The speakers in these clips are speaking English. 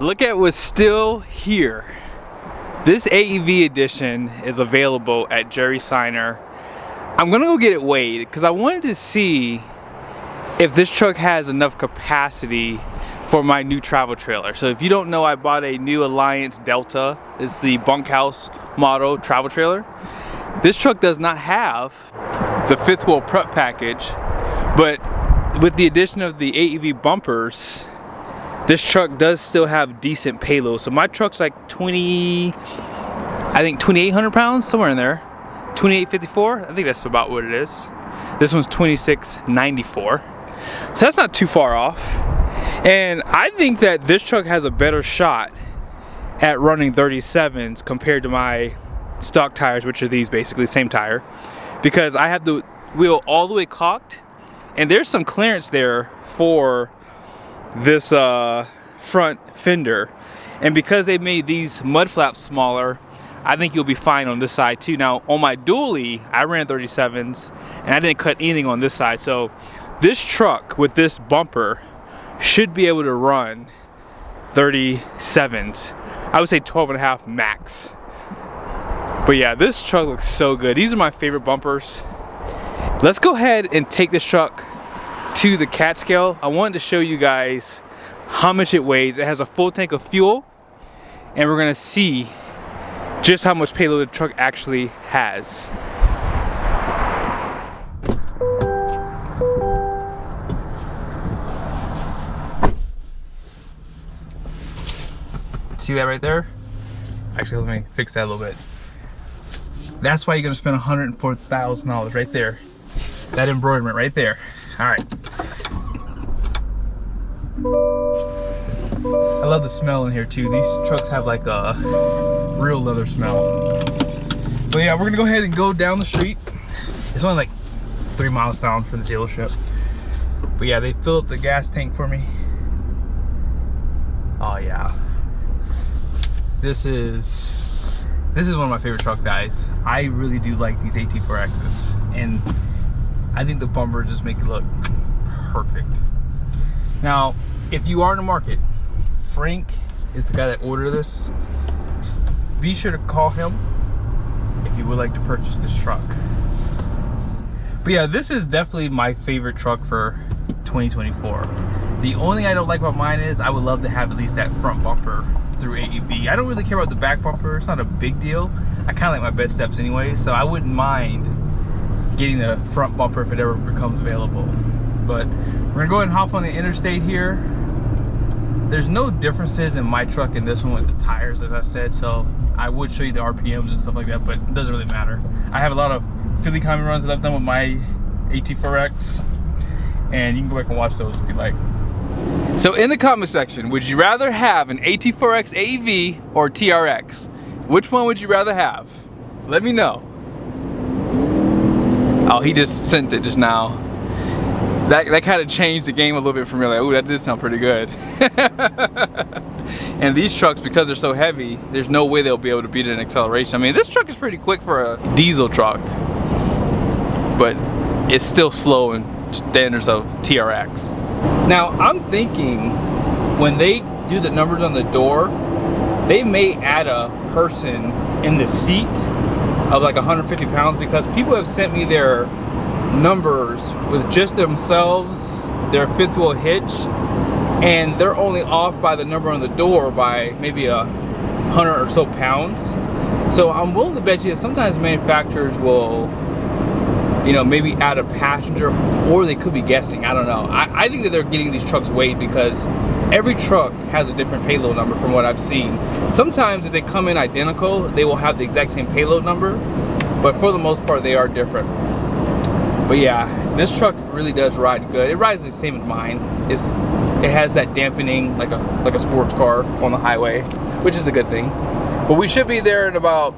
Look at what's still here. This AEV edition is available at Jerry Seiner. I'm gonna go get it weighed because I wanted to see if this truck has enough capacity for my new travel trailer. So if you don't know, I bought a new Alliance Delta. It's the bunkhouse model travel trailer. This truck does not have the fifth wheel prep package, but with the addition of the AEV bumpers, this truck does still have decent payload. So my truck's like I think 2,800 pounds, somewhere in there. 2,854, I think that's about what it is. This one's 2,694. So that's not too far off. And I think that this truck has a better shot at running 37s compared to my stock tires, which are these basically, same tire. Because I have the wheel all the way cocked, and there's some clearance there for this front fender. And because they made these mud flaps smaller, I think you'll be fine on this side too. Now on my dually, I ran 37s and I didn't cut anything on this side. So this truck with this bumper should be able to run 37s. I would say 12.5 max. But yeah, this truck looks so good. These are my favorite bumpers. Let's go ahead and take this truck to the cat scale. I wanted to show you guys how much it weighs. It has a full tank of fuel, and we're gonna see just how much payload the truck actually has. See that right there? Actually, let me fix that a little bit. That's why you're gonna spend $104,000 right there. That embroiderment right there. All right. I love the smell in here too. These trucks have like a real leather smell. But yeah, we're gonna go ahead and go down the street. It's only like 3 miles down from the dealership. But yeah, they filled up the gas tank for me. Oh yeah. This is one of my favorite truck guys. I really do like these AT4Xs, and I think the bumper just make it look perfect. Now, if you are in the market, Frank is the guy that ordered this. Be sure to call him if you would like to purchase this truck. But yeah, this is definitely my favorite truck for 2024. The only thing I don't like about mine is I would love to have at least that front bumper through AEV. I don't really care about the back bumper. It's not a big deal. I kind of like my bed steps anyway, so I wouldn't mind getting the front bumper if it ever becomes available. But we're gonna go ahead and hop on the interstate here. There's no differences in my truck and this one with the tires, as I said, so I would show you the RPMs and stuff like that, but it doesn't really matter. I have a lot of Philly common runs that I've done with my AT4X, and you can go back and watch those if you like. So in the comment section, would you rather have an AT4X AEV or TRX? Which one would you rather have? Let me know. Oh, he just sent it just now. That kind of changed the game a little bit for me. Like, ooh, that did sound pretty good. And these trucks, because they're so heavy, there's no way they'll be able to beat it in acceleration. I mean, this truck is pretty quick for a diesel truck, but it's still slow in standards of TRX. Now, I'm thinking when they do the numbers on the door, they may add a person in the seat of like 150 pounds, because people have sent me their numbers with just themselves, their fifth wheel hitch, and they're only off by the number on the door by maybe 100 or so pounds. So I'm willing to bet you that sometimes manufacturers will, you know, maybe add a passenger, or they could be guessing. I don't know. I think that they're getting these trucks weighed because every truck has a different payload number from what I've seen. Sometimes if they come in identical, they will have the exact same payload number, but for the most part they are different. But yeah, this truck really does ride good. It rides the same as mine. It has that dampening like a sports car on the highway, which is a good thing. But we should be there in about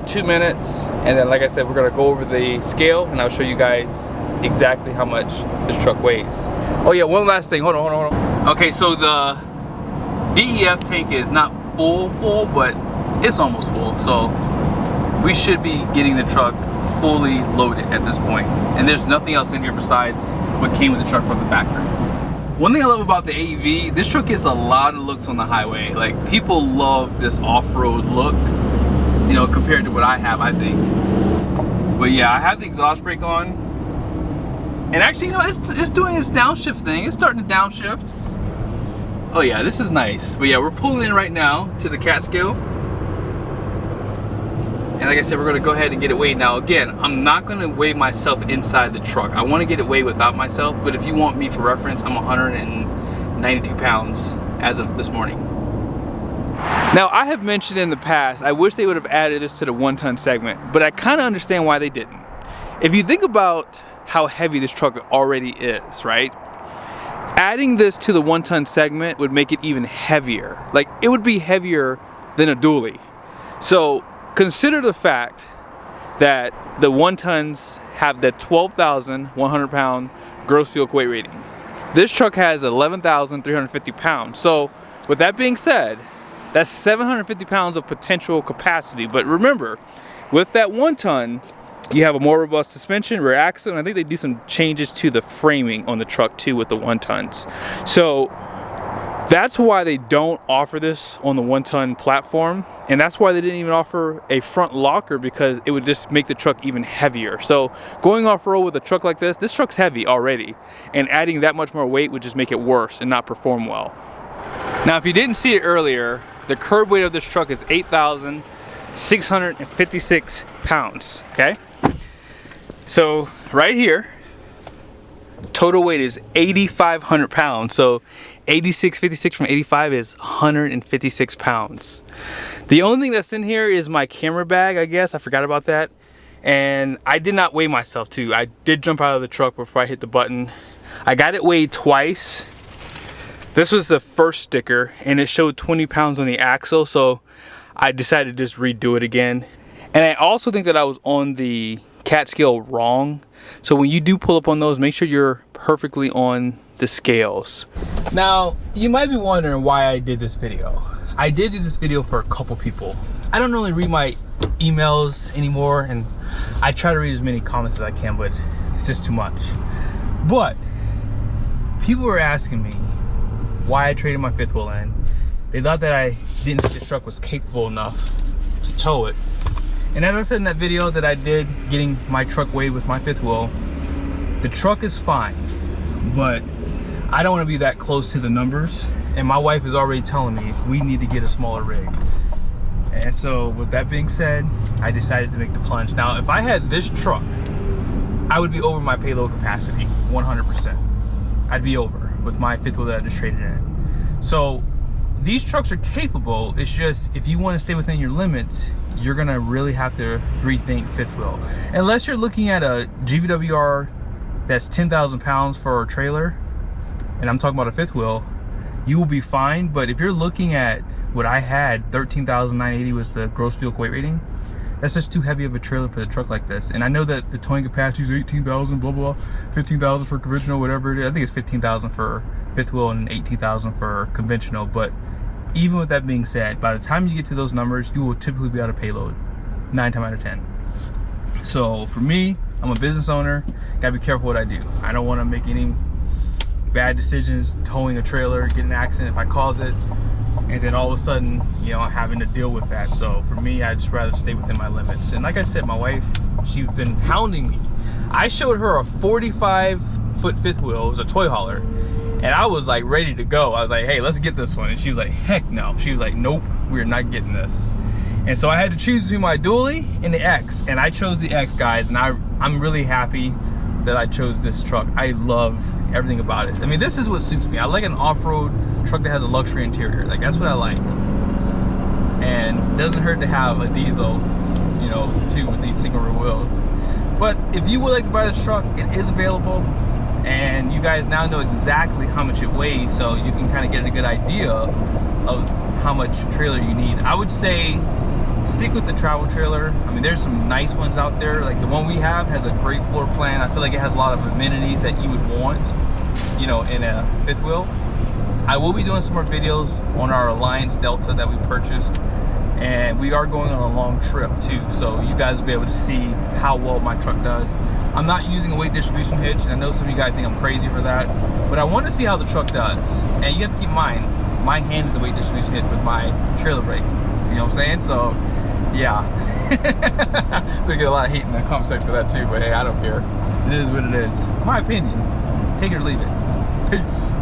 2 minutes, and then like I said, we're gonna go over the scale and I'll show you guys exactly how much this truck weighs. Oh yeah, one last thing. Hold on. Okay, so the DEF tank is not full, but it's almost full. So we should be getting the truck fully loaded at this point. And there's nothing else in here besides what came with the truck from the factory. One thing I love about the AEV, this truck gets a lot of looks on the highway. Like, people love this off-road look, you know, compared to what I have, I think. But yeah, I have the exhaust brake on. And actually, you know, it's doing its downshift thing. It's starting to downshift. Oh yeah, this is nice. But yeah, we're pulling in right now to the Catskill. And like I said, we're gonna go ahead and get it weighed. Now again, I'm not gonna weigh myself inside the truck. I wanna get it weighed without myself, but if you want me for reference, I'm 192 pounds as of this morning. Now, I have mentioned in the past, I wish they would have added this to the 1-ton segment, but I kinda understand why they didn't. If you think about how heavy this truck already is, right? Adding this to the 1-ton segment would make it even heavier. Like, it would be heavier than a dually. So, consider the fact that the 1-tons have that 12,100 pound gross fuel weight rating. This truck has 11,350 pounds. So with that being said, that's 750 pounds of potential capacity. But remember, with that 1-ton, you have a more robust suspension, rear axle, and I think they do some changes to the framing on the truck too with the 1-tons. So that's why they don't offer this on the 1-ton platform, and that's why they didn't even offer a front locker, because it would just make the truck even heavier. So going off-road with a truck like this truck's heavy already, and adding that much more weight would just make it worse and not perform well. Now, if you didn't see it earlier, the curb weight of this truck is 8,656 pounds, okay? So right here, total weight is 8,500 pounds. So 8656 from 85 is 156 pounds. The only thing that's in here is my camera bag, I guess. I forgot about that. And I did not weigh myself too. I did jump out of the truck before I hit the button. I got it weighed twice. This was the first sticker and it showed 20 pounds on the axle. So I decided to just redo it again. And I also think that I was on the cat scale wrong. So when you do pull up on those, make sure you're perfectly on the scales. Now, you might be wondering why I did this video. I did do this video for a couple people. I don't really read my emails anymore, and I try to read as many comments as I can, but it's just too much. But people were asking me why I traded my fifth wheel in. They thought that I didn't think this truck was capable enough to tow it. And as I said in that video that I did getting my truck weighed with my fifth wheel, the truck is fine, but I don't want to be that close to the numbers. And my wife is already telling me we need to get a smaller rig. And so with that being said, I decided to make the plunge. Now, if I had this truck, I would be over my payload capacity, 100%. I'd be over with my fifth wheel that I just traded in. So these trucks are capable. It's just, if you want to stay within your limits, you're gonna really have to rethink fifth wheel. Unless you're looking at a GVWR that's 10,000 pounds for a trailer, and I'm talking about a fifth wheel, you will be fine. But if you're looking at what I had, 13,980 was the gross fuel weight rating, that's just too heavy of a trailer for the truck like this. And I know that the towing capacity is 18,000, blah, blah, 15,000 for conventional, whatever it is. I think it's 15,000 for fifth wheel and 18,000 for conventional. But even with that being said, by the time you get to those numbers, you will typically be out of payload 9 times out of 10. So for me, I'm a business owner, gotta be careful what I do. I don't want to make any bad decisions towing a trailer, get in an accident if I cause it, and then all of a sudden, you know, having to deal with that. So for me, I'd just rather stay within my limits. And like I said, my wife, she's been hounding me. I showed her a 45-foot fifth wheel. It was a toy hauler. And I was like ready to go. I was like, hey, let's get this one. And she was like, heck no. She was like, nope, we're not getting this. And so I had to choose between my dually and the X. And I chose the X, guys. And I'm really happy that I chose this truck. I love everything about it. I mean, this is what suits me. I like an off-road truck that has a luxury interior. Like, that's what I like. And it doesn't hurt to have a diesel, you know, too, with these single rear wheels. But if you would like to buy this truck, it is available. And you guys now know exactly how much it weighs, so you can kind of get a good idea of how much trailer you need. I would say stick with the travel trailer. I mean, there's some nice ones out there. Like the one we have has a great floor plan. I feel like it has a lot of amenities that you would want, you know, in a fifth wheel. I will be doing some more videos on our Alliance Delta that we purchased, and we are going on a long trip too, so you guys will be able to see how well my truck does. I'm not using a weight distribution hitch, and I know some of you guys think I'm crazy for that, but I want to see how the truck does. And you have to keep in mind, my hand is a weight distribution hitch with my trailer brake. You know what I'm saying? So yeah. We get a lot of hate in the comment section for that too, but hey, I don't care. It is what it is. My opinion. Take it or leave it. Peace.